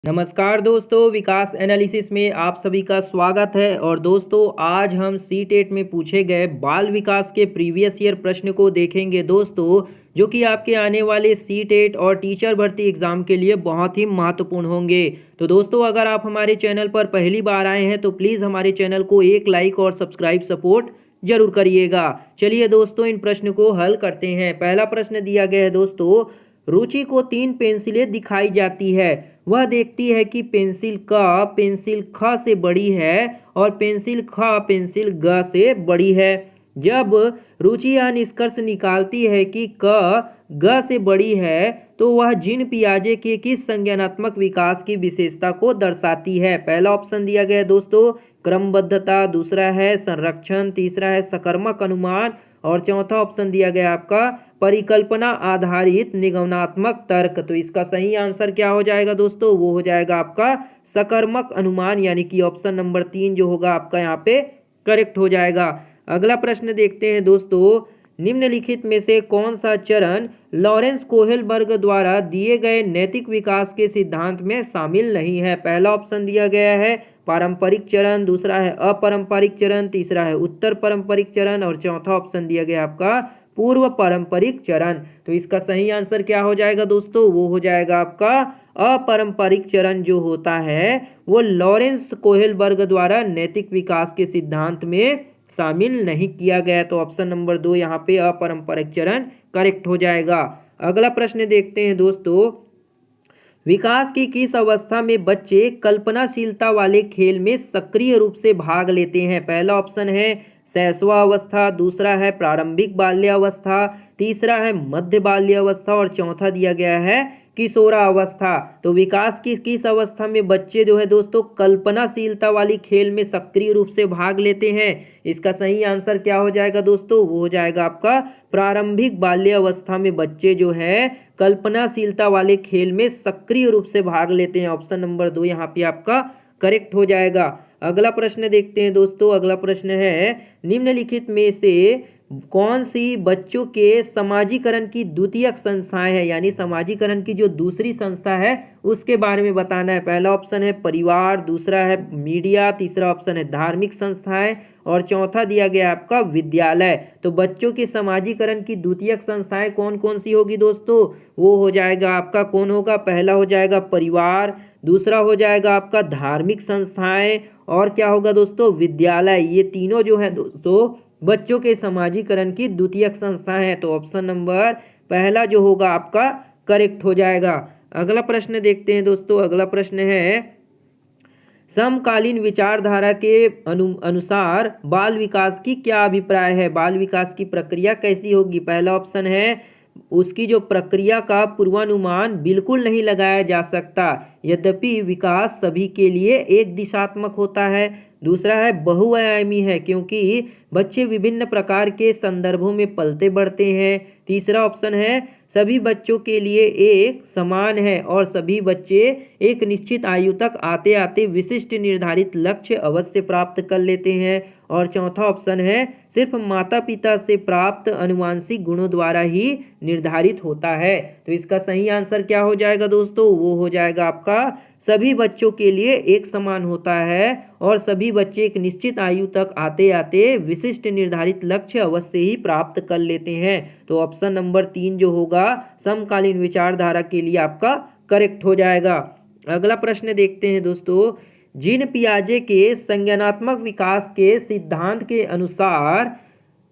नमस्कार दोस्तों, विकास एनालिसिस में आप सभी का स्वागत है। और दोस्तों, आज हम सी टेट में पूछे गए बाल विकास के प्रीवियस ईयर प्रश्न को देखेंगे दोस्तों, जो कि आपके आने वाले सी टेट और टीचर भर्ती एग्जाम के लिए बहुत ही महत्वपूर्ण होंगे। तो दोस्तों, अगर आप हमारे चैनल पर पहली बार आए हैं तो प्लीज़ हमारे चैनल को एक लाइक और सब्सक्राइब सपोर्ट जरूर करिएगा। चलिए दोस्तों, इन प्रश्न को हल करते हैं। पहला प्रश्न दिया गया है दोस्तों, रुचि को 3 पेंसिलें दिखाई जाती है। वह देखती है कि पेंसिल क पेंसिल ख से बड़ी है और पेंसिल ख पेंसिल ग से बड़ी है। जब रुचि यह निष्कर्ष निकालती है कि क ग से बड़ी है, तो वह जीन पियाजे के किस संज्ञानात्मक विकास की विशेषता को दर्शाती है? पहला ऑप्शन दिया गया है दोस्तों क्रमबद्धता, दूसरा है संरक्षण, तीसरा है सकर्मक अनुमान और चौथा ऑप्शन दिया गया आपका परिकल्पना आधारित निगमनात्मक तर्क। तो इसका सही आंसर क्या हो जाएगा दोस्तों? वो हो जाएगा आपका सकर्मक अनुमान, यानी कि ऑप्शन नंबर 3 जो होगा आपका यहाँ पे करेक्ट हो जाएगा। अगला प्रश्न देखते हैं दोस्तों, निम्नलिखित में से कौन सा चरण लॉरेंस कोहेलबर्ग द्वारा दिए गए नैतिक विकास के सिद्धांत में शामिल नहीं है? पहला ऑप्शन दिया गया है पारंपरिक चरण, दूसरा है अपारंपरिक चरण, तीसरा है उत्तर पारंपरिक चरण और चौथा ऑप्शन दिया गया आपका पूर्व पारंपरिक चरण। तो इसका सही आंसर क्या हो जाएगा दोस्तों? वो हो जाएगा आपका अपारंपरिक चरण जो होता है वो लॉरेंस कोहेलबर्ग द्वारा नैतिक विकास के सिद्धांत में शामिल नहीं किया गया। तो ऑप्शन नंबर 2 यहाँ पे अपारंपरिक चरण करेक्ट हो जाएगा। अगला प्रश्न देखते हैं दोस्तों, विकास की किस अवस्था में बच्चे कल्पनाशीलता वाले खेल में सक्रिय रूप से भाग लेते हैं? पहला ऑप्शन है शैशवावस्था, दूसरा है प्रारंभिक बाल्यावस्था, तीसरा है मध्य बाल्यावस्था और चौथा दिया गया है किशोरावस्था। तो विकास की किस अवस्था में बच्चे जो है दोस्तों कल्पनाशीलता वाली खेल में सक्रिय रूप से भाग लेते हैं? इसका सही आंसर क्या हो जाएगा दोस्तों? वो हो जाएगा आपका प्रारंभिक बाल्यावस्था में बच्चे जो है कल्पनाशीलता वाले खेल में सक्रिय रूप से भाग लेते हैं। ऑप्शन नंबर 2 यहाँ पे आपका करेक्ट हो जाएगा। अगला प्रश्न देखते हैं दोस्तों। अगला प्रश्न है, निम्नलिखित में से कौन सी बच्चों के समाजीकरण की द्वितीयक संस्थाएं है, यानी समाजीकरण की जो दूसरी संस्था है उसके बारे में बताना है? पहला ऑप्शन है परिवार, दूसरा है मीडिया, तीसरा ऑप्शन है धार्मिक संस्थाएं और चौथा दिया गया आपका विद्यालय। तो बच्चों के समाजीकरण की द्वितीयक संस्थाएं कौन कौन सी होगी दोस्तों? वो हो जाएगा आपका कौन होगा? पहला हो जाएगा परिवार, दूसरा हो जाएगा आपका धार्मिक संस्थाएं और क्या होगा दोस्तों? विद्यालय। ये तीनों जो है दोस्तों बच्चों के समाजीकरण की द्वितीयक संस्था है। तो ऑप्शन नंबर पहला जो होगा आपका करेक्ट हो जाएगा। अगला प्रश्न देखते हैं दोस्तों। अगला प्रश्न है, समकालीन विचारधारा के अनुसार बाल विकास की क्या अभिप्राय है? बाल विकास की प्रक्रिया कैसी होगी? पहला ऑप्शन है उसकी जो प्रक्रिया का पूर्वानुमान बिल्कुल नहीं लगाया जा सकता, यद्यपि विकास सभी के लिए एक दिशात्मक होता है। दूसरा है बहुआयामी है, क्योंकि बच्चे विभिन्न प्रकार के संदर्भों में पलते बढ़ते हैं। तीसरा ऑप्शन है सभी बच्चों के लिए एक समान है और सभी बच्चे एक निश्चित आयु तक आते आते विशिष्ट निर्धारित लक्ष्य अवश्य प्राप्त कर लेते हैं। और चौथा ऑप्शन है सिर्फ माता पिता से प्राप्त अनुवांशिक गुणों द्वारा ही निर्धारित होता है। तो इसका सही आंसर क्या हो जाएगा दोस्तों? वो हो जाएगा आपका सभी बच्चों के लिए एक समान होता है और सभी बच्चे एक निश्चित आयु तक आते आते विशिष्ट निर्धारित लक्ष्य अवश्य ही प्राप्त कर लेते हैं। तो ऑप्शन नंबर 3 जो होगा समकालीन विचारधारा के लिए आपका करेक्ट हो जाएगा। अगला प्रश्न देखते हैं दोस्तों, जीन पियाजे के संज्ञानात्मक विकास के सिद्धांत के अनुसार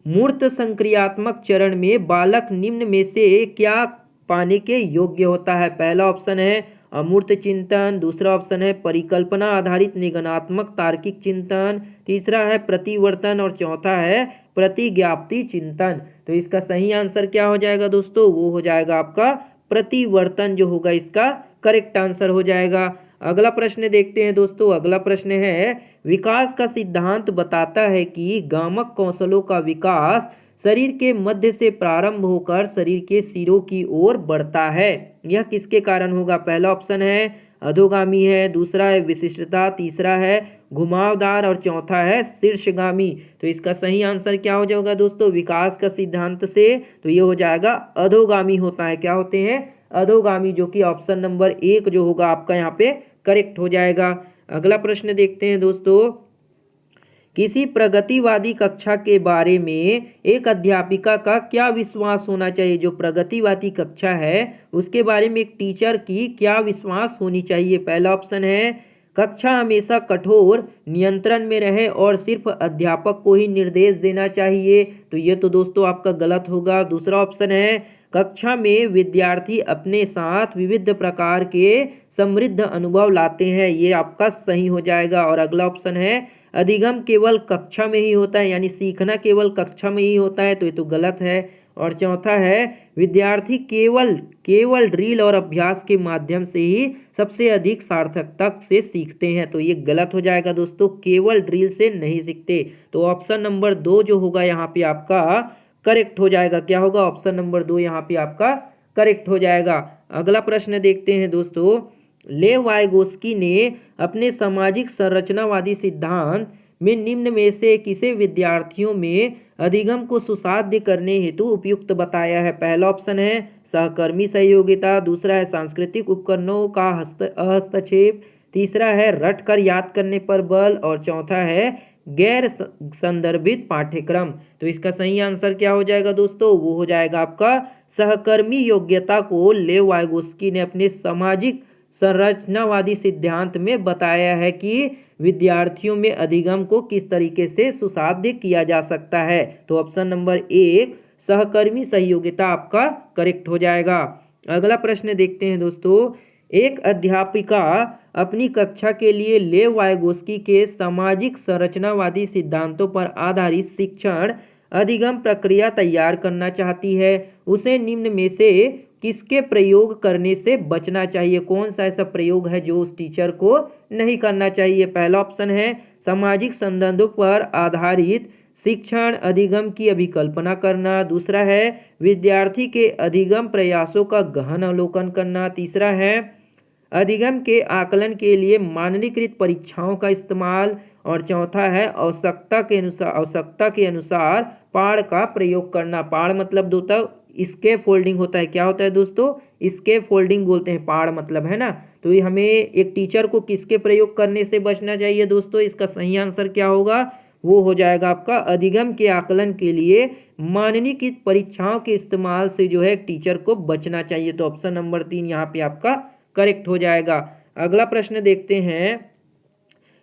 मूर्त संक्रियात्मक चरण में बालक निम्न में से क्या पाने के योग्य होता है? पहला ऑप्शन है अमूर्त चिंतन, दूसरा ऑप्शन है परिकल्पना आधारित निगमनात्मक तार्किक चिंतन, तीसरा है प्रतिवर्तन और चौथा है प्रतिज्ञाप्ति चिंतन। तो इसका सही आंसर क्या हो जाएगा दोस्तों? वो हो जाएगा आपका प्रतिवर्तन जो होगा इसका करेक्ट आंसर हो जाएगा। अगला प्रश्न देखते हैं दोस्तों। अगला प्रश्न है, विकास का सिद्धांत बताता है कि गामक कौशलों का विकास शरीर के मध्य से प्रारंभ होकर शरीर के सिरों की ओर बढ़ता है। यह किसके कारण होगा? पहला ऑप्शन है अधोगामी है, दूसरा है विशिष्टता, तीसरा है घुमावदार और चौथा है शीर्षगामी। तो इसका सही आंसर क्या हो जाएगा दोस्तों? विकास का सिद्धांत से तो ये हो जाएगा अधोगामी होता है। क्या होते हैं? अधोगामी, जो कि ऑप्शन नंबर 1 जो होगा आपका यहाँ पे करेक्ट हो जाएगा। अगला प्रश्न देखते हैं दोस्तों, किसी प्रगतिवादी कक्षा के बारे में एक अध्यापिका का क्या विश्वास होना चाहिए। जो प्रगतिवादी कक्षा है उसके बारे में एक टीचर की क्या विश्वास होनी चाहिए। पहला ऑप्शन है, कक्षा हमेशा कठोर नियंत्रण में रहे और सिर्फ अध्यापक को ही निर्देश देना चाहिए। तो ये तो दोस्तों आपका गलत होगा। दूसरा ऑप्शन है, कक्षा में विद्यार्थी अपने साथ विविध प्रकार के समृद्ध अनुभव लाते हैं। ये आपका सही हो जाएगा। और अगला ऑप्शन है, अधिगम केवल कक्षा में ही होता है, यानी सीखना केवल कक्षा में ही होता है। तो ये तो गलत है। और चौथा है, विद्यार्थी केवल केवल ड्रिल और अभ्यास के माध्यम से ही सबसे अधिक सार्थकता से सीखते हैं। तो ये गलत हो जाएगा दोस्तों, केवल ड्रिल से नहीं सीखते। तो ऑप्शन नंबर 2 जो होगा यहाँ पे आपका करेक्ट हो जाएगा। क्या होगा? ऑप्शन नंबर 2 यहाँ पे आपका करेक्ट हो जाएगा। अगला प्रश्न देखते हैं दोस्तों, लेव वाइगोस्की ने अपने सामाजिक संरचनावादी सिद्धांत में निम्न में से किसे विद्यार्थियों में अधिगम को सुसाध्य करने हेतु उपयुक्त बताया है। पहला ऑप्शन है सहकर्मी सहयोगिता, दूसरा है सांस्कृतिक उपकरणों का हस्तक्षेप, तीसरा है रट कर याद करने पर बल, और चौथा है गैर संदर्भित पाठ्यक्रम। तो इसका सही आंसर क्या हो जाएगा दोस्तों? वो हो जाएगा आपका सहकर्मी योग्यता को लेव वाइगोस्की ने अपने सामाजिक संरचनावादी सिद्धांत में बताया है कि विद्यार्थियों में अधिगम को किस तरीके से सुसाध्य किया जा सकता है। तो ऑप्शन नंबर 1 सहकर्मी सहयोगिता आपका करेक्ट हो जाएगा। अगला प्रश्न देखते हैं दोस्तों, एक अध्यापिका अपनी कक्षा के लिए लेव वाइगोस्की के सामाजिक संरचनावादी सिद्धांतों पर आधारित शिक्षण अधिगम प्रक्रिया तैयार करना चाहती है। उसे निम्न में से किसके प्रयोग करने से बचना चाहिए? कौन सा ऐसा प्रयोग है जो उस टीचर को नहीं करना चाहिए? पहला ऑप्शन है सामाजिक संबंधों पर आधारित शिक्षण अधिगम की अभिकल्पना करना, दूसरा है विद्यार्थी के अधिगम प्रयासों का गहन अवलोकन करना, तीसरा है अधिगम के आकलन के लिए मानकीकृत परीक्षाओं का इस्तेमाल, और चौथा है आवश्यकता के अनुसार पाढ़ का प्रयोग करना। पाढ़ मतलब दोस्तों स्केप फोल्डिंग होता है। क्या होता है दोस्तों? स्केप फोल्डिंग बोलते हैं पाढ़ मतलब, है ना। तो ये हमें एक टीचर को किसके प्रयोग करने से बचना चाहिए दोस्तों? इसका सही आंसर क्या होगा? वो हो जाएगा आपका अधिगम के आकलन के लिए मानकीकृत परीक्षाओं के इस्तेमाल से जो है टीचर को बचना चाहिए। तो ऑप्शन नंबर 3 यहाँ पे आपका करेक्ट हो जाएगा। अगला प्रश्न देखते हैं,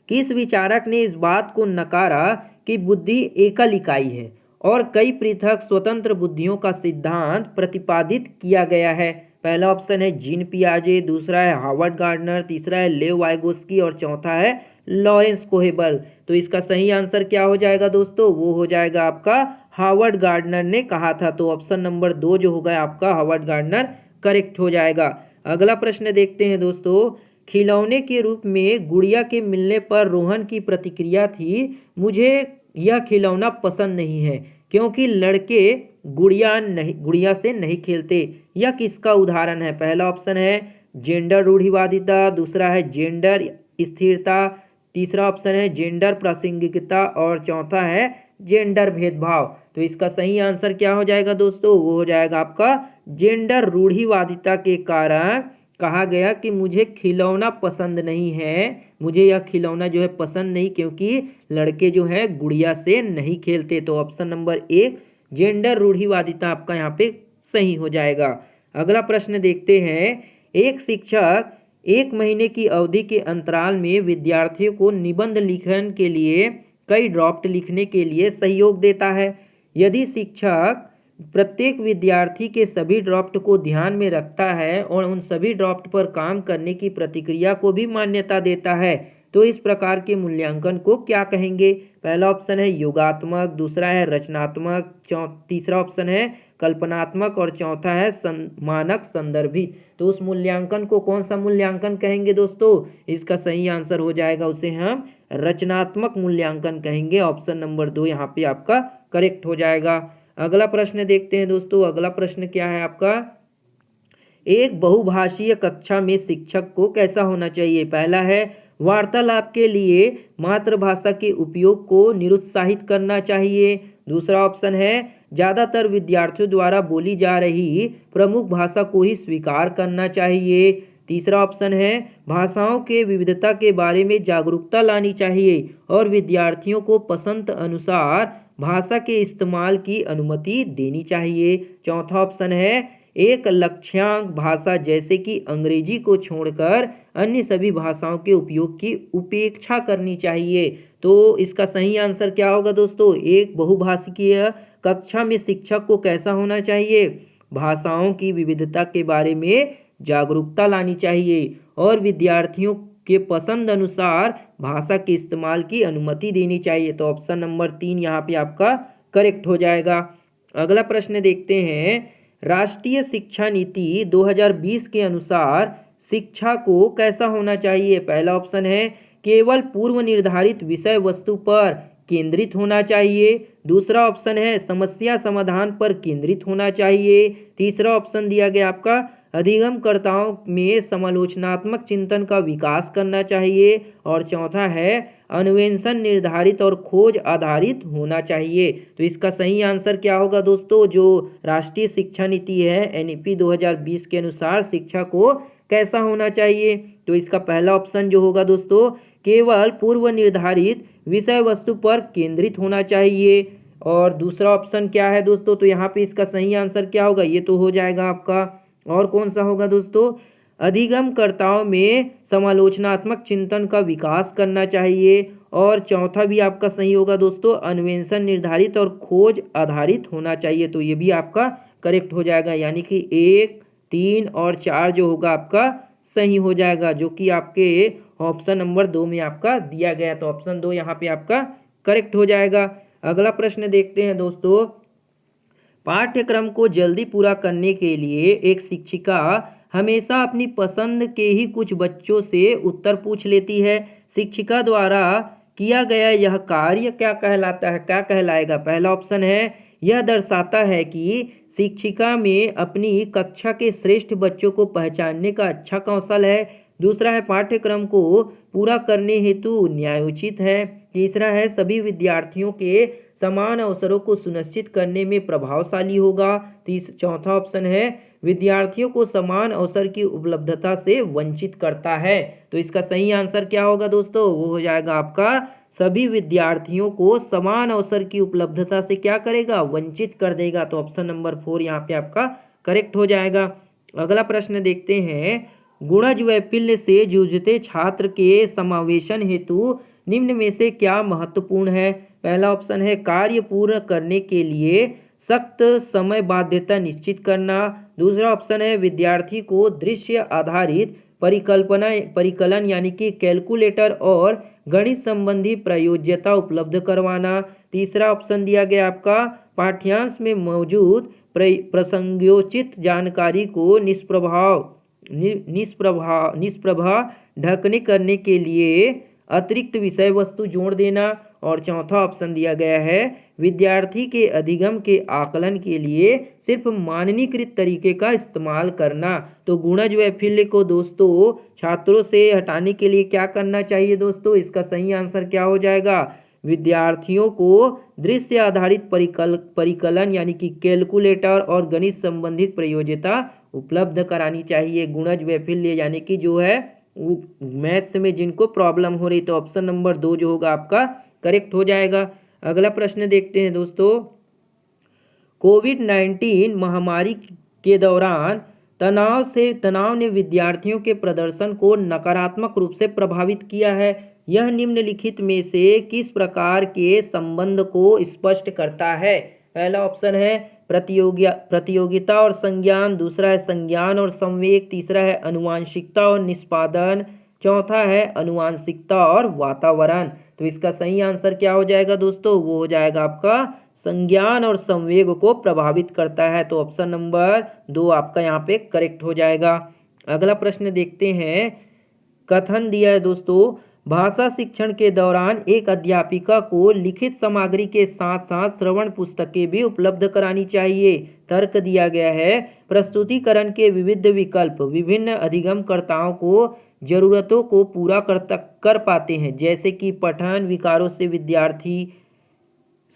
किस विचारक ने इस बात को नकारा कि बुद्धि एकल इकाई है और कई पृथक स्वतंत्र बुद्धियों का सिद्धांत प्रतिपादित किया गया है? पहला ऑप्शन है जीन पियाजे, दूसरा है हार्वर्ड गार्डनर, तीसरा है लेव वाइगोस्की और चौथा है लॉरेंस कोहेबल। तो इसका सही आंसर क्या हो जाएगा दोस्तों? वो हो जाएगा आपका हार्वर्ड गार्डनर ने कहा था। तो ऑप्शन नंबर 2 जो होगा आपका हार्वर्ड गार्डनर करेक्ट हो जाएगा। अगला प्रश्न देखते हैं दोस्तों, खिलौने के रूप में गुड़िया के मिलने पर रोहन की प्रतिक्रिया थी, मुझे यह खिलौना पसंद नहीं है क्योंकि लड़के गुड़िया से नहीं खेलते। यह किसका उदाहरण है? पहला ऑप्शन है जेंडर रूढ़िवादिता, दूसरा है जेंडर स्थिरता, तीसरा ऑप्शन है जेंडर प्रासंगिकता और चौथा है जेंडर भेदभाव। तो इसका सही आंसर क्या हो जाएगा दोस्तों? वो हो जाएगा आपका जेंडर रूढ़िवादिता के कारण कहा गया कि मुझे खिलौना पसंद नहीं है, मुझे यह खिलौना जो है पसंद नहीं क्योंकि लड़के जो है गुड़िया से नहीं खेलते। तो ऑप्शन नंबर 1 जेंडर रूढ़िवादिता आपका यहाँ पे सही हो जाएगा। अगला प्रश्न देखते हैं, एक शिक्षक 1 महीने की अवधि के अंतराल में विद्यार्थियों को निबंध लिखन के लिए कई ड्राफ्ट लिखने के लिए सहयोग देता है। यदि शिक्षक प्रत्येक विद्यार्थी के सभी ड्राफ्ट को ध्यान में रखता है और उन सभी ड्राफ्ट पर काम करने की प्रतिक्रिया को भी मान्यता देता है, तो इस प्रकार के मूल्यांकन को क्या कहेंगे? पहला ऑप्शन है योगात्मक, दूसरा है रचनात्मक, तीसरा ऑप्शन है कल्पनात्मक और चौथा है मानक संदर्भित। तो उस मूल्यांकन को कौन सा मूल्यांकन कहेंगे दोस्तों? इसका सही आंसर हो जाएगा, उसे हम रचनात्मक मूल्यांकन कहेंगे। ऑप्शन नंबर 2 यहाँ पे आपका करेक्ट हो जाएगा। अगला प्रश्न देखते हैं दोस्तों, अगला प्रश्न क्या है आपका, एक बहुभाषीय कक्षा में शिक्षक को कैसा होना चाहिए? पहला है वार्तालाप के लिए मातृभाषा के उपयोग को निरुत्साहित करना चाहिए, दूसरा ऑप्शन है ज़्यादातर विद्यार्थियों द्वारा बोली जा रही प्रमुख भाषा को ही स्वीकार करना चाहिए, तीसरा ऑप्शन है भाषाओं के विविधता के बारे में जागरूकता लानी चाहिए और विद्यार्थियों को पसंद अनुसार भाषा के इस्तेमाल की अनुमति देनी चाहिए। चौथा ऑप्शन है एक लक्ष्यांक भाषा जैसे कि अंग्रेजी को छोड़कर अन्य सभी भाषाओं के उपयोग की उपेक्षा करनी चाहिए। तो इसका सही आंसर क्या होगा दोस्तों? एक बहुभाषिकीय कक्षा में शिक्षक को कैसा होना चाहिए? भाषाओं की विविधता के बारे में जागरूकता लानी चाहिए और विद्यार्थियों के पसंद अनुसार भाषा के इस्तेमाल की अनुमति देनी चाहिए। तो ऑप्शन नंबर 3 यहाँ पे आपका करेक्ट हो जाएगा। अगला प्रश्न देखते हैं, राष्ट्रीय शिक्षा नीति 2020 के अनुसार शिक्षा को कैसा होना चाहिए? पहला ऑप्शन है केवल पूर्व निर्धारित विषय वस्तु पर केंद्रित होना चाहिए। दूसरा ऑप्शन है समस्या समाधान पर केंद्रित होना चाहिए। तीसरा ऑप्शन दिया गया आपका अधिगमकर्ताओं में समालोचनात्मक चिंतन का विकास करना चाहिए और चौथा है अन्वेषण निर्धारित और खोज आधारित होना चाहिए। तो इसका सही आंसर क्या होगा दोस्तों? जो राष्ट्रीय शिक्षा नीति है एनईपी 2020 के अनुसार शिक्षा को कैसा होना चाहिए? तो इसका पहला ऑप्शन जो होगा दोस्तों केवल पूर्व निर्धारित विषय वस्तु पर केंद्रित होना चाहिए। और दूसरा ऑप्शन क्या है दोस्तों? तो यहाँ पे इसका सही आंसर क्या होगा? ये तो हो जाएगा आपका, और कौन सा होगा दोस्तों? अधिगमकर्ताओं में समालोचनात्मक चिंतन का विकास करना चाहिए। और चौथा भी आपका सही होगा दोस्तों अन्वेषण निर्धारित और खोज आधारित होना चाहिए। तो ये भी आपका करेक्ट हो जाएगा, यानी कि 1, 3 और 4 जो होगा आपका सही हो जाएगा, जो कि आपके ऑप्शन नंबर 2 में आपका दिया गया। तो ऑप्शन 2 यहाँ पे आपका करेक्ट हो जाएगा। अगला प्रश्न देखते हैं दोस्तों, पाठ्यक्रम को जल्दी पूरा करने के लिए एक शिक्षिका हमेशा अपनी पसंद के ही कुछ बच्चों से उत्तर पूछ लेती है। शिक्षिका द्वारा किया गया यह कार्य क्या कहलाता है? क्या कहलाएगा? पहला ऑप्शन है यह दर्शाता है कि शिक्षिका में अपनी कक्षा के श्रेष्ठ बच्चों को पहचानने का अच्छा कौशल है। दूसरा है पाठ्यक्रम को पूरा करने हेतु न्यायोचित है। तीसरा है सभी विद्यार्थियों के समान अवसरों को सुनिश्चित करने में प्रभावशाली होगा। चौथा ऑप्शन है विद्यार्थियों को समान अवसर की उपलब्धता से वंचित करता है। तो इसका सही आंसर क्या होगा दोस्तों? वो हो जाएगा आपका सभी विद्यार्थियों को समान अवसर की उपलब्धता से क्या करेगा? वंचित कर देगा। तो ऑप्शन नंबर 4 यहाँ पे आपका करेक्ट हो जाएगा। अगला प्रश्न देखते हैं, गुणज वैफल्य से जूझते छात्र के समावेशन हेतु निम्न में से क्या महत्वपूर्ण है? पहला ऑप्शन है कार्य पूर्ण करने के लिए सख्त समय बाध्यता निश्चित करना। दूसरा ऑप्शन है विद्यार्थी को दृश्य आधारित परिकलन यानी कि कैलकुलेटर और गणित संबंधी प्रयोज्यता उपलब्ध करवाना। तीसरा ऑप्शन दिया गया आपका पाठ्यांश में मौजूद प्रसंगोचित जानकारी को निष्प्रभा ढकने करने के लिए अतिरिक्त विषय वस्तु जोड़ देना। और चौथा ऑप्शन दिया गया है विद्यार्थी के अधिगम के आकलन के लिए सिर्फ मानकीकृत तरीके का इस्तेमाल करना। तो गुणज वैफल्य को दोस्तों छात्रों से हटाने के लिए क्या करना चाहिए दोस्तों? इसका सही आंसर क्या हो जाएगा? विद्यार्थियों को दृश्य आधारित परिकलन यानी कि कैलकुलेटर और गणित संबंधित प्रयोज्यता उपलब्ध करानी चाहिए। गुणज वैफल्य यानी कि जो है मैथ्स में जिनको प्रॉब्लम हो रही, तो ऑप्शन नंबर 2 जो होगा आपका करेक्ट हो जाएगा। अगला प्रश्न देखते हैं दोस्तों, कोविड-19 महामारी के दौरान तनाव ने विद्यार्थियों के प्रदर्शन को नकारात्मक रूप से प्रभावित किया है। यह निम्नलिखित में से किस प्रकार के संबंध को स्पष्ट करता है? पहला ऑप्शन है प्रतियोगिता और संज्ञान। दूसरा है संज्ञान और संवेग। तीसरा है अनुवांशिकता और निष्पादन। चौथा है अनुवांशिकता और वातावरण। तो इसका सही आंसर क्या हो जाएगा दोस्तों? वो हो जाएगा आपका संज्ञान और संवेग को प्रभावित करता है। तो ऑप्शन नंबर 2 आपका यहाँ पे करेक्ट हो जाएगा। अगला प्रश्न देखते हैं, कथन दिया है दोस्तों, भाषा शिक्षण के दौरान एक अध्यापिका को लिखित सामग्री के साथ साथ श्रवण पुस्तकें भी उपलब्ध करानी चाहिए। तर्क दिया गया है प्रस्तुतिकरण के विविध विकल्प विभिन्न अधिगमकर्ताओं को जरूरतों को पूरा कर पाते हैं, जैसे कि पठन विकारों से विद्यार्थी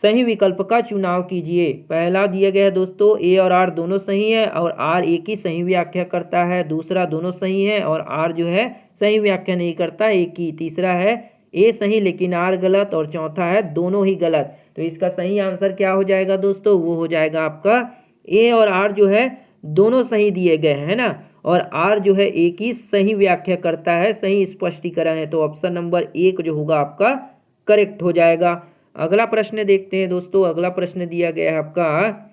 सही विकल्प का चुनाव कीजिए। पहला दिया गया है दोस्तों, ए और आर दोनों सही है और आर ए की सही व्याख्या करता है। दूसरा, दोनों सही है और आर जो है सही व्याख्या नहीं करता, ए की। तीसरा है ए सही लेकिन आर गलत। और चौथा है दोनों ही गलत। तो इसका सही आंसर क्या हो जाएगा दोस्तों? वो हो जाएगा आपका ए और आर जो है दोनों सही दिए गए हैं ना, और आर जो है ए की सही व्याख्या करता है, सही स्पष्टीकरण है। तो ऑप्शन नंबर 1 जो होगा आपका करेक्ट हो जाएगा। अगला प्रश्न देखते हैं दोस्तों। अगला प्रश्न दिया गया है आपका,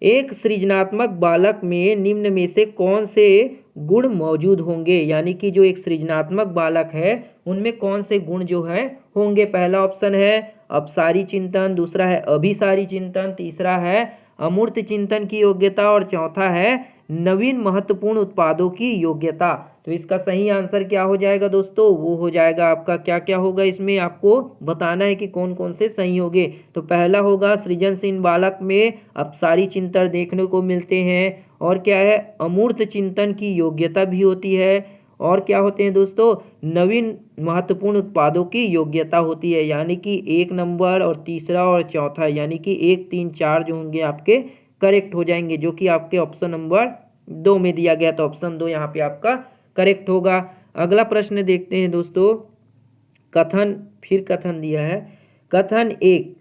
एक सृजनात्मक बालक में निम्न में से कौन से गुण मौजूद होंगे? यानी कि जो एक सृजनात्मक बालक है उनमें कौन से गुण जो है होंगे? पहला ऑप्शन है अपसारी चिंतन, दूसरा है अभिसारी चिंतन, तीसरा है अमूर्त चिंतन की योग्यता और चौथा है नवीन महत्वपूर्ण उत्पादों की योग्यता। तो इसका सही आंसर क्या हो जाएगा दोस्तों? वो हो जाएगा आपका, क्या क्या होगा इसमें आपको बताना है कि कौन कौन से सही होंगे। तो पहला होगा सृजनशील बालक में अपसारी चिंतन देखने को मिलते हैं, और क्या है अमूर्त चिंतन की योग्यता भी होती है, और क्या होते हैं दोस्तों नवीन महत्वपूर्ण उत्पादों की योग्यता होती है। यानी कि 1 नंबर और तीसरा और चौथा, यानी कि 1 3 4 जो होंगे आपके करेक्ट हो जाएंगे, जो कि आपके ऑप्शन नंबर 2 में दिया गया। तो ऑप्शन 2 यहाँ पे आपका करेक्ट होगा। अगला प्रश्न देखते हैं दोस्तों। कथन, फिर कथन दिया है। कथन 1,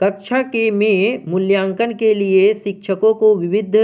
कक्षा के में मूल्यांकन के लिए शिक्षकों को विविध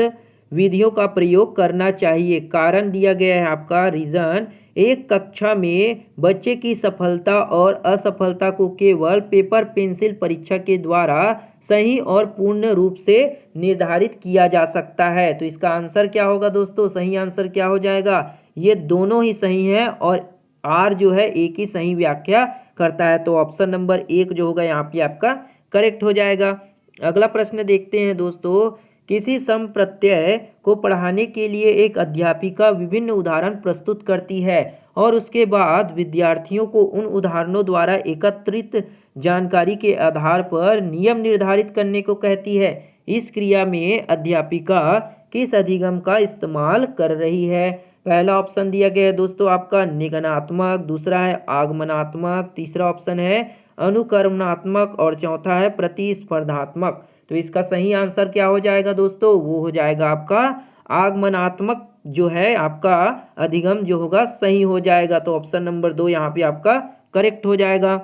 विधियों का प्रयोग करना चाहिए। कारण दिया गया है आपका रीजन, एक कक्षा में बच्चे की सफलता और असफलता को केवल पेपर पेंसिल परीक्षा के द्वारा सही और पूर्ण रूप से निर्धारित किया जा सकता है। तो इसका आंसर क्या होगा दोस्तों? सही आंसर क्या हो जाएगा? ये दोनों ही सही है और आर जो है ए की सही व्याख्या करता है। तो ऑप्शन नंबर 1 जो होगा यहाँ पे आपका करेक्ट हो जाएगा। अगला प्रश्न देखते हैं दोस्तों। किसी संप्रत्यय को पढ़ाने के लिए एक अध्यापिका विभिन्न उदाहरण प्रस्तुत करती है और उसके बाद विद्यार्थियों को उन उदाहरणों द्वारा एकत्रित जानकारी के आधार पर नियम निर्धारित करने को कहती है। इस क्रिया में अध्यापिका किस अधिगम का इस्तेमाल कर रही है? पहला ऑप्शन दिया गया है दोस्तों आपका निगमनात्मक, दूसरा है आगमनात्मक, तीसरा ऑप्शन है अनुकरणात्मक और चौथा है प्रतिस्पर्धात्मक। तो इसका सही आंसर क्या हो जाएगा दोस्तों? वो हो जाएगा आपका आगमनात्मक जो है आपका अधिगम जो होगा सही हो जाएगा। तो ऑप्शन नंबर 2 यहाँ पे आपका करेक्ट हो जाएगा।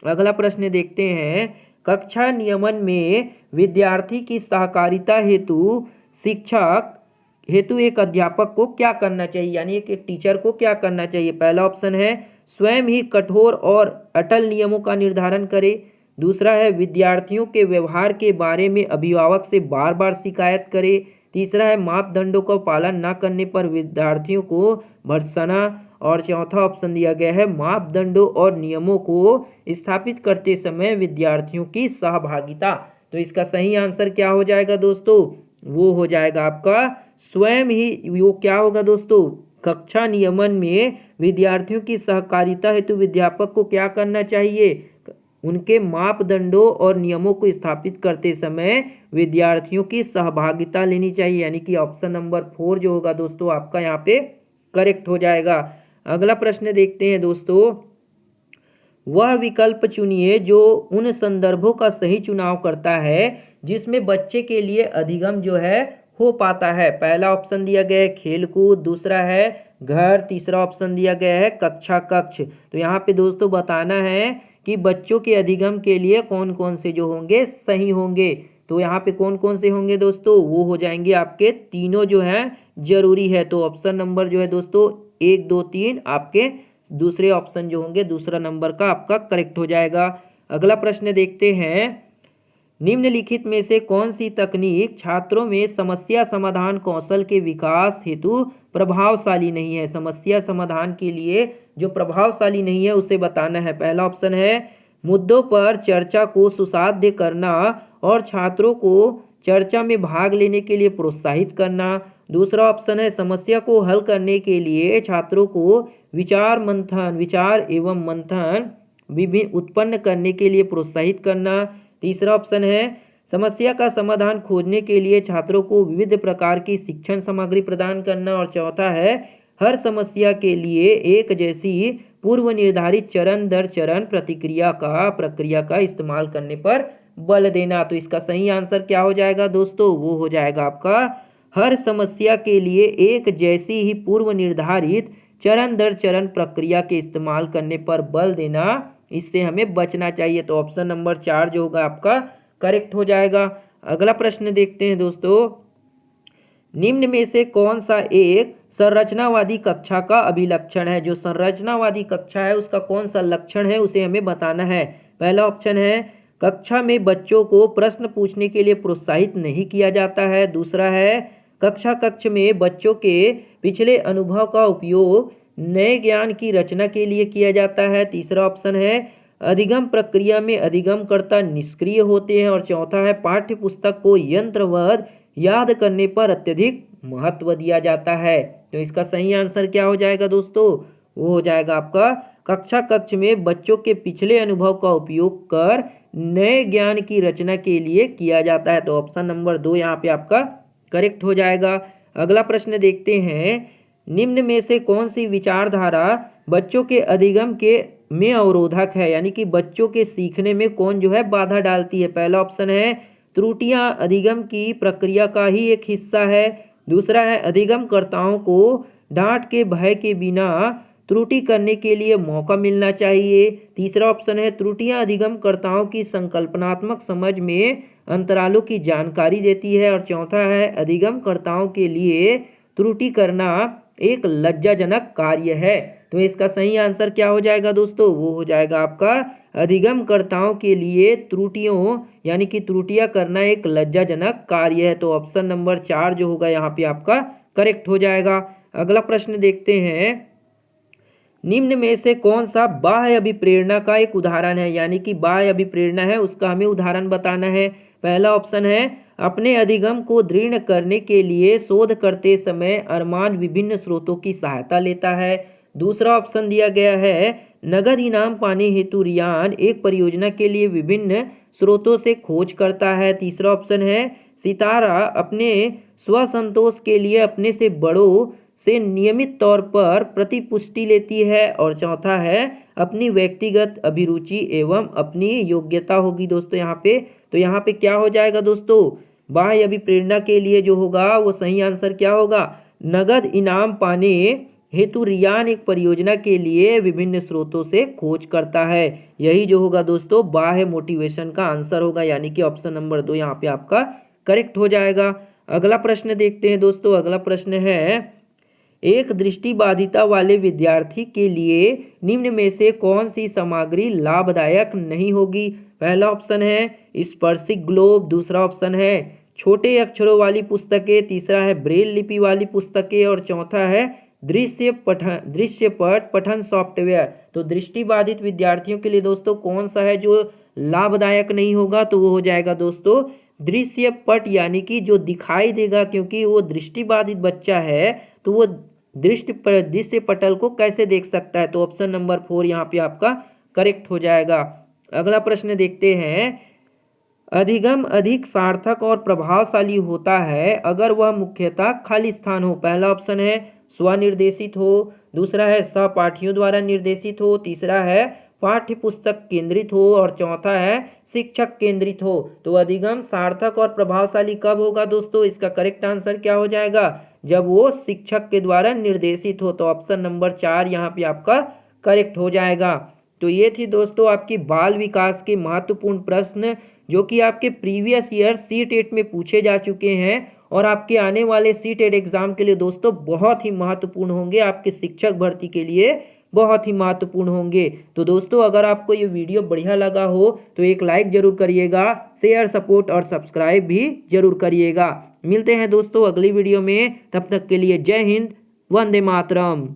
अगला प्रश्न देखते हैं। कक्षा नियमन में विद्यार्थी की सहकारिता हेतु शिक्षक हेतु एक अध्यापक को क्या करना चाहिए? यानी एक टीचर को क्या करना चाहिए? पहला ऑप्शन है स्वयं ही कठोर और अटल नियमों का निर्धारण करे, दूसरा है विद्यार्थियों के व्यवहार के बारे में अभिभावक से बार बार शिकायत करे, तीसरा है मापदंडों का पालन न करने पर विद्यार्थियों को भर्त्सना, और चौथा ऑप्शन दिया गया है मापदंडों और नियमों को स्थापित करते समय विद्यार्थियों की सहभागिता। तो इसका सही आंसर क्या हो जाएगा दोस्तों? वो हो जाएगा आपका स्वयं ही। वो क्या होगा दोस्तों? कक्षा नियमन में विद्यार्थियों की सहकारिता हेतु विद्यापक को क्या करना चाहिए? उनके मापदंडों और नियमों को स्थापित करते समय विद्यार्थियों की सहभागिता लेनी चाहिए। यानी कि ऑप्शन नंबर 4 जो होगा दोस्तों आपका यहाँ पे करेक्ट हो जाएगा। अगला प्रश्न देखते हैं दोस्तों। वह विकल्प चुनिए जो उन संदर्भों का सही चुनाव करता है जिसमें बच्चे के लिए अधिगम जो है हो पाता है। पहला ऑप्शन दिया गया है खेलकूद, दूसरा है घर, तीसरा ऑप्शन दिया गया है कक्षा कक्ष। तो यहाँ पे दोस्तों बताना है कि बच्चों के अधिगम के लिए कौन कौन से जो होंगे सही होंगे। तो यहाँ पे कौन कौन से होंगे दोस्तों? वो हो जाएंगे आपके तीनों जो है जरूरी है। तो ऑप्शन नंबर जो है दोस्तों 1 2 3 आपके दूसरे ऑप्शन जो होंगे दूसरा नंबर का आपका करेक्ट हो जाएगा। अगला प्रश्न देखते हैं। निम्नलिखित में से कौन सी तकनीक छात्रों में समस्या समाधान कौशल के विकास हेतु प्रभावशाली नहीं है? समस्या समाधान के लिए जो प्रभावशाली नहीं है उसे बताना है। पहला ऑप्शन है मुद्दों पर चर्चा को सुसाध्य करना और छात्रों को चर्चा में भाग लेने के लिए प्रोत्साहित करना, दूसरा ऑप्शन है समस्या को हल करने के लिए छात्रों को विचार एवं मंथन विभिन्न उत्पन्न करने के लिए प्रोत्साहित करना, तीसरा ऑप्शन है समस्या का समाधान खोजने के लिए छात्रों को विविध प्रकार की शिक्षण सामग्री प्रदान करना, और चौथा है हर समस्या के लिए एक जैसी पूर्व निर्धारित चरण दर चरण प्रक्रिया का इस्तेमाल करने पर बल देना। तो इसका सही आंसर क्या हो जाएगा दोस्तों, वो हो जाएगा आपका हर समस्या के लिए एक जैसी ही पूर्व निर्धारित चरण दर चरण प्रक्रिया के इस्तेमाल करने पर बल देना, इससे हमें बचना चाहिए। तो ऑप्शन नंबर 4 जो होगा आपका करेक्ट हो जाएगा। अगला प्रश्न देखते हैं दोस्तों, निम्न में से कौन सा एक संरचनावादी कक्षा का अभिलक्षण है। जो संरचनावादी कक्षा है उसका कौन सा लक्षण है उसे हमें बताना है। पहला ऑप्शन है कक्षा में बच्चों को प्रश्न पूछने के लिए प्रोत्साहित नहीं किया जाता है। दूसरा है कक्ष में बच्चों के पिछले अनुभव का उपयोग नए ज्ञान की रचना के लिए किया जाता है। तीसरा ऑप्शन है अधिगम प्रक्रिया में अधिगमकर्ता निष्क्रिय होते हैं। और चौथा है पाठ्य पुस्तक को यंत्रवत याद करने पर अत्यधिक महत्व दिया जाता है। तो इसका सही आंसर क्या हो जाएगा दोस्तों, वो हो जाएगा आपका कक्ष में बच्चों के पिछले अनुभव का उपयोग कर नए ज्ञान की रचना के लिए किया जाता है। तो ऑप्शन नंबर 2 यहाँ पे आपका करेक्ट हो जाएगा। अगला प्रश्न देखते हैं, निम्न में से कौन सी विचारधारा बच्चों के अधिगम के में अवरोधक है, यानी कि बच्चों के सीखने में कौन जो है बाधा डालती है। पहला ऑप्शन है त्रुटियां अधिगम की प्रक्रिया का ही एक हिस्सा है। दूसरा है अधिगमकर्ताओं को डांट के भय के बिना त्रुटि करने के लिए मौका मिलना चाहिए। तीसरा ऑप्शन है त्रुटियां अधिगमकर्ताओं की संकल्पनात्मक समझ में अंतरालों की जानकारी देती है। और चौथा है अधिगमकर्ताओं के लिए त्रुटि करना एक लज्जाजनक कार्य है। तो इसका सही आंसर क्या हो जाएगा दोस्तों, वो हो जाएगा आपका अधिगमकर्ताओं के लिए त्रुटियों यानी कि त्रुटियां करना एक लज्जाजनक कार्य है। तो ऑप्शन नंबर 4 जो होगा यहाँ पे आपका करेक्ट हो जाएगा। अगला प्रश्न देखते हैं, निम्न में से कौन सा बाह्य अभिप्रेरणा का एक उदाहरण है, यानी कि बाह्य अभिप्रेरणा है उसका हमें उदाहरण बताना है। पहला ऑप्शन है अपने अधिगम को दृढ़ करने के लिए शोध करते समय अरमान विभिन्न स्रोतों की सहायता लेता है। दूसरा ऑप्शन दिया गया है नगद इनाम पाने हेतु रियान एक परियोजना के लिए विभिन्न स्रोतों से खोज करता है। तीसरा ऑप्शन है सितारा अपने स्वसंतोष के लिए अपने से बड़ों से नियमित तौर पर प्रतिपुष्टि लेती है। और चौथा है अपनी व्यक्तिगत अभिरुचि एवं अपनी योग्यता होगी दोस्तों यहाँ पे। तो यहाँ पे क्या हो जाएगा दोस्तों, बाह्य अभिप्रेरणा के लिए जो होगा वो सही आंसर क्या होगा, नगद इनाम पाने हेतु रियान एक परियोजना के लिए विभिन्न स्रोतों से खोज करता है। यही जो होगा दोस्तों बाह्य मोटिवेशन का आंसर होगा, यानी कि ऑप्शन नंबर 2 यहाँ पे आपका करेक्ट हो जाएगा। अगला प्रश्न देखते हैं दोस्तों। अगला प्रश्न है एक दृष्टिबाधिता वाले विद्यार्थी के लिए निम्न में से कौन सी सामग्री लाभदायक नहीं होगी। पहला ऑप्शन है स्पर्शिक ग्लोब। दूसरा ऑप्शन है छोटे अक्षरों वाली पुस्तकें। तीसरा है ब्रेल लिपि वाली पुस्तकें। और चौथा है दृश्यपट पठन सॉफ्टवेयर। तो दृष्टिबाधित विद्यार्थियों के लिए दोस्तों कौन सा है जो लाभदायक नहीं होगा, तो वो हो जाएगा दोस्तों दृश्यपट, यानी कि जो दिखाई देगा, क्योंकि वो दृष्टिबाधित बच्चा है तो वो दृश्य पटल को कैसे देख सकता है। तो ऑप्शन नंबर 4 यहाँ पे आपका करेक्ट हो जाएगा। अगला प्रश्न देखते हैं, अधिगम अधिक सार्थक और प्रभावशाली होता है अगर वह मुख्यतः खाली स्थान हो। पहला ऑप्शन है स्वनिर्देशित हो। दूसरा है सहपाठियों द्वारा निर्देशित हो। तीसरा है पाठ्य पुस्तक केंद्रित हो। और चौथा है शिक्षक केंद्रित हो। तो अधिगम सार्थक और प्रभावशाली कब होगा दोस्तों, इसका करेक्ट आंसर क्या हो जाएगा, जब वो शिक्षक के द्वारा निर्देशित हो। तो ऑप्शन नंबर 4 यहाँ पे आपका करेक्ट हो जाएगा। तो ये थी दोस्तों आपकी बाल विकास के महत्वपूर्ण प्रश्न जो कि आपके प्रीवियस ईयर सी-टेट में पूछे जा चुके हैं और आपके आने वाले सी-टेट एग्जाम के लिए दोस्तों बहुत ही महत्वपूर्ण होंगे, आपके शिक्षक भर्ती के लिए बहुत ही महत्वपूर्ण होंगे। तो दोस्तों अगर आपको ये वीडियो बढ़िया लगा हो तो एक लाइक जरूर करिएगा, शेयर सपोर्ट और सब्सक्राइब भी जरूर करिएगा। मिलते हैं दोस्तों अगली वीडियो में, तब तक के लिए जय हिंद, वंदे मातरम।